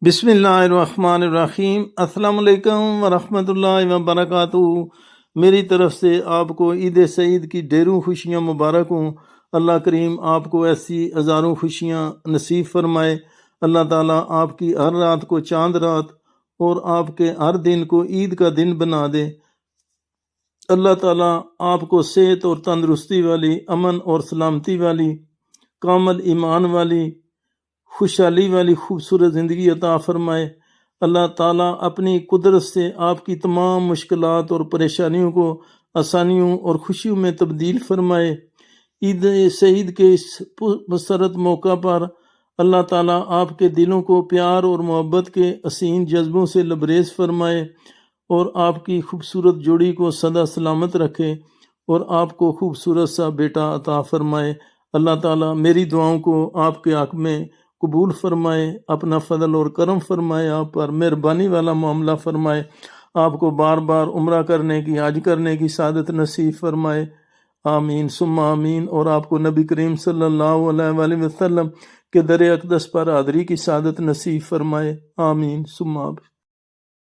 बिस्मिल्लाहिर्रहमानिर्रहीम। अस्सलाम वालेकुम वरहमतुल्लाहि वबरकातुहू। मेरी तरफ से आपको ईद सईद की ढेरों खुशियाँ मुबारक हों। अल्लाह करीम आपको ऐसी हज़ारों खुशियाँ नसीब फरमाए। अल्लाह ताला आपकी हर रात को चांद रात और आपके हर दिन को ईद का दिन बना दे। अल्लाह ताला आपको सेहत और तंदरुस्ती वाली, अमन और सलामती वाली, कामल ईमान वाली, खुशहाली वाली खूबसूरत ज़िंदगी अता फरमाए। अल्लाह ताला अपनी कुदरत से आपकी तमाम मुश्किलात और परेशानियों को आसानियों और खुशियों में तब्दील फरमाए। ईद सईद के इस मुसरत मौका पर अल्लाह ताला आपके दिलों को प्यार और मोहब्बत के हसीन जज्बों से लबरेज फरमाए और आपकी खूबसूरत जोड़ी को सदा सलामत रखे और आपको खूबसूरत सा बेटा अता फरमाए। अल्लाह ताला मेरी दुआओं को आपके हक़ में कबूल फरमाए, अपना फजल और करम फरमाए, आप पर मेहरबानी वाला मामला फरमाए, आपको बार बार उम्रा करने की, हज करने की सादत नसीब फरमाए। आमीन सुम्मा आमीन। और आपको नबी करीम सल्लल्लाहु अलैहि वसल्लम के दर अक़दस पर हाज़री की सादत नसीब फरमाए। आमीन सुम्मा आमीन।